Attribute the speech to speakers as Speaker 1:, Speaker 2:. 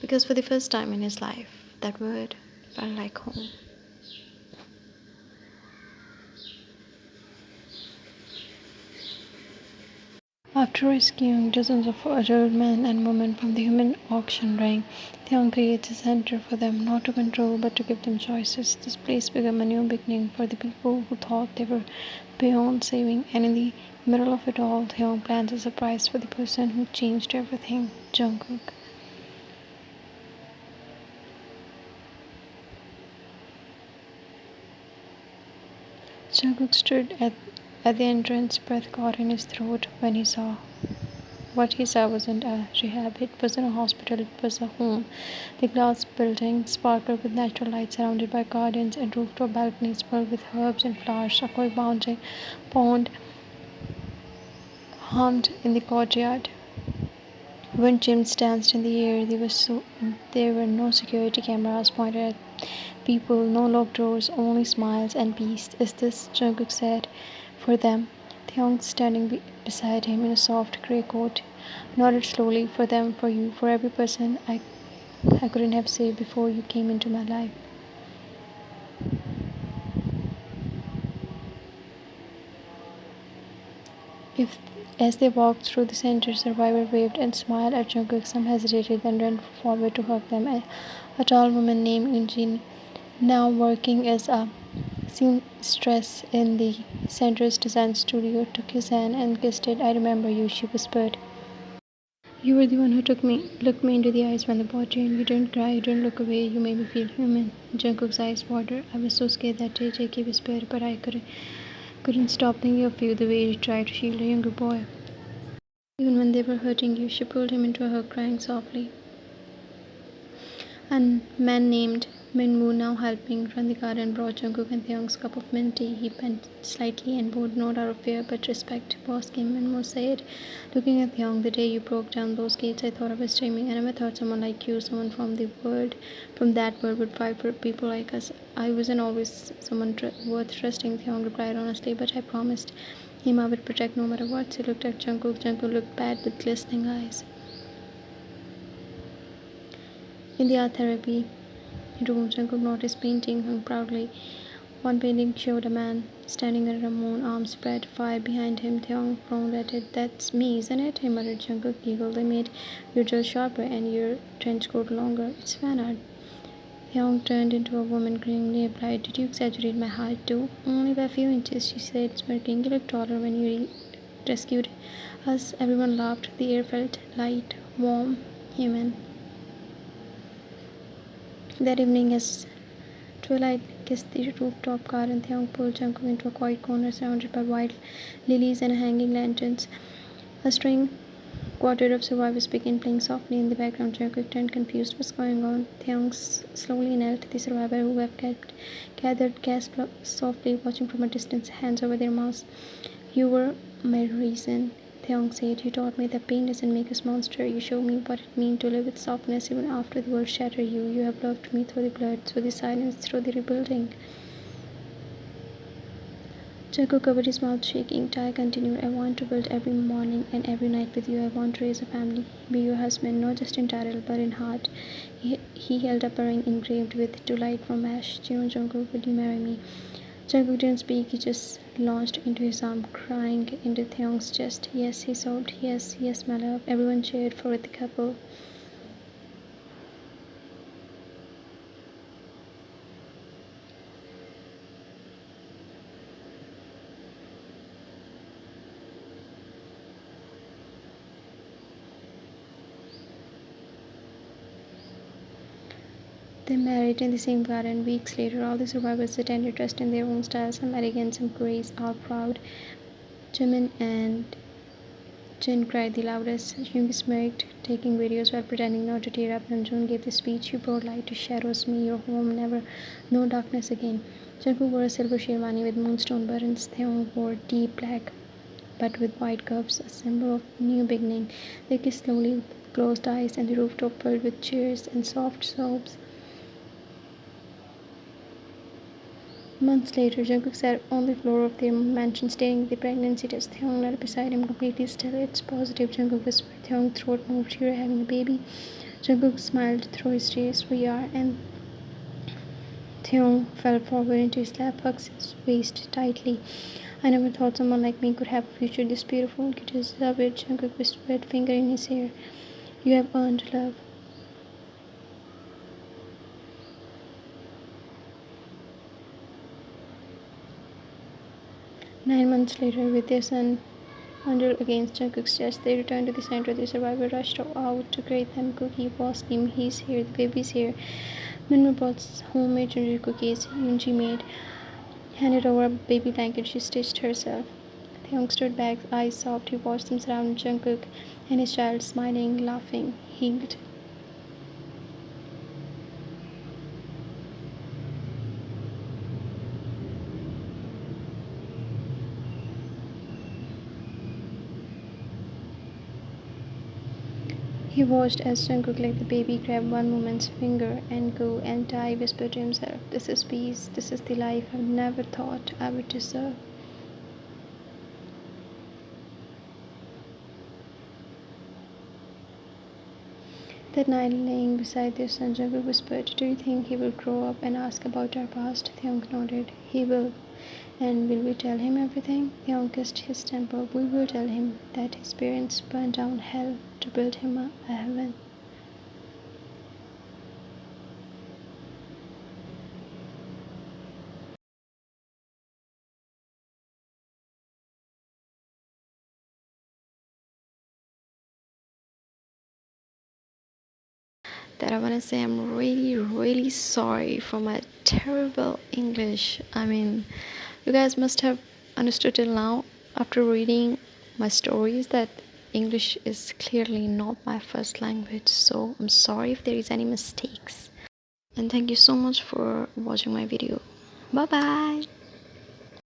Speaker 1: because for the first time in his life, that word felt like home. After rescuing dozens of adult men and women from the human auction ring, Theon creates a center for them not to control but to give them choices. This place became a new beginning for the people who thought they were beyond saving, and in the middle of it all, Theon plans a surprise for the person who changed everything, Jungkook. Jungkook stood at the entrance, breath caught in his throat when he saw. What he saw wasn't a rehab, it wasn't a hospital, it was a home. The glass building sparkled with natural light surrounded by gardens and rooftop balconies filled with herbs and flowers. A koi pond hummed in the courtyard. Wind chimes danced in the air. There were no security cameras pointed at people, no locked doors, only smiles and peace. Is this, Jungkook said, for them? Theong, standing beside him in a soft grey coat, nodded slowly. For them, for you, for every person I couldn't have saved before you came into my life. If, as they walked through the center, survivor waved and smiled at Jungkook. Some hesitated, then ran forward to hug them. A tall woman named Eugene, now working as a seamstress in the center's design studio, took his hand and kissed it. I remember you, she whispered. You were the one who looked me into the eyes when they bought you, and you didn't cry, you didn't look away, you made me feel human. Jungkook's eyes watered. I was so scared that day, Jackie whispered, but I couldn't stop thinking of you the way you tried to shield a younger boy. Even when they were hurting you, she pulled him into her, crying softly. A man named Minwoo, now helping run the garden, brought Jungkook and Theong's cup of mint tea. He bent slightly and bowed, not out of fear but respect. Boss came, Minwoo said, looking at Theong. The day you broke down those gates, I thought I was dreaming. I never thought someone like you, someone from that world, would fight for people like us. I wasn't always someone worth trusting, Theong replied honestly, but I promised him I would protect no matter what. She looked at Jungkook. Jungkook looked bad with glistening eyes. In the art therapy room, Jungkook noticed painting hung proudly. One painting showed a man standing under a moon, arms spread, fire behind him. Theong frowned at it. That's me, isn't it? He muttered. Jungkook giggled. They made your jaw sharper and your trench coat longer. It's fan art. Theong turned into a woman, grinning, replied, did you exaggerate my height too? Only by a few inches, she said, smirking. You look taller when you rescued us. Everyone laughed. The air felt light, warm, human. That evening, as twilight kissed the rooftop garden, Theong pulled Jungkook into a quiet corner surrounded by white lilies and hanging lanterns. A string quartet of survivors began playing softly in the background. Jungkook turned confused. What's going on? Theong slowly knelt. The survivors who have gathered gasped softly, watching from a distance, hands over their mouths. You were my reason, Theong said. You taught me that pain doesn't make us monster. You showed me what it means to live with softness even after the world shattered you. You have loved me through the blood, through the silence, through the rebuilding. Jungkook covered his mouth, shaking. Tai continued, I want to build every morning and every night with you. I want to raise a family, be your husband, not just in title but in heart. He held up a ring engraved with to light from ash. Jungkook, will you marry me? Jungkook didn't speak, he just launched into his arm, crying into Theong's chest. Yes, he sobbed. Yes, yes, my love. Everyone cheered for the couple. They married in the same garden. Weeks later, all the survivors attended, dressed in their own style, some elegant, some grace, all proud. Jimin and Jin cried the loudest. Young smirked, taking videos while pretending not to tear up. Namjoon gave the speech. You brought light to shadows, me, your home, never, no darkness again. Jungkook wore a silver sherwani with moonstone buttons. Theon wore deep black, but with white cuffs, a symbol of new beginning. They kissed slowly with closed eyes, and the rooftop filled with cheers and soft sobs. Months later, Jungkook sat on the floor of their mansion staring at the pregnancy test. Theon knelt beside him, completely still. It's positive, Jungkook whispered. Theon's throat moved. You're having a baby. Jungkook smiled through his tears. "We are," and Theung fell forward into his lap, hugged his waist tightly. "I never thought someone like me could have a future this beautiful. You deserve it," Jungkook whispered, finger in his hair. "You have earned love." 9 months later, with their son bundled against Jungkook's chest, they returned to the center. The survivor rushed out to greet them. "Cookie boss came. He's here. The baby's here." Minwoo brought homemade ginger cookies Yoonji made, handed over a baby blanket she stitched herself. The young stood back, eyes soft. He watched them surround Jungkook and his child, smiling, laughing, healed. He watched as Jungkook let the baby grab one woman's finger and go, and Tae whispered to himself, "This is peace. This is the life I never thought I would deserve." That night, laying beside their son, Jungkook whispered, "Do you think he will grow up and ask about our past?" Theung nodded. "He will." "And will we tell him everything?" Theung kissed his temple. "We will tell him that his parents burned down hell to build him a heaven." That I want to say I'm really, really sorry for my terrible English. I mean, you guys must have understood till now after reading my stories that English is clearly not my first language. So I'm sorry if there is any mistakes. And thank you so much for watching my video. Bye bye.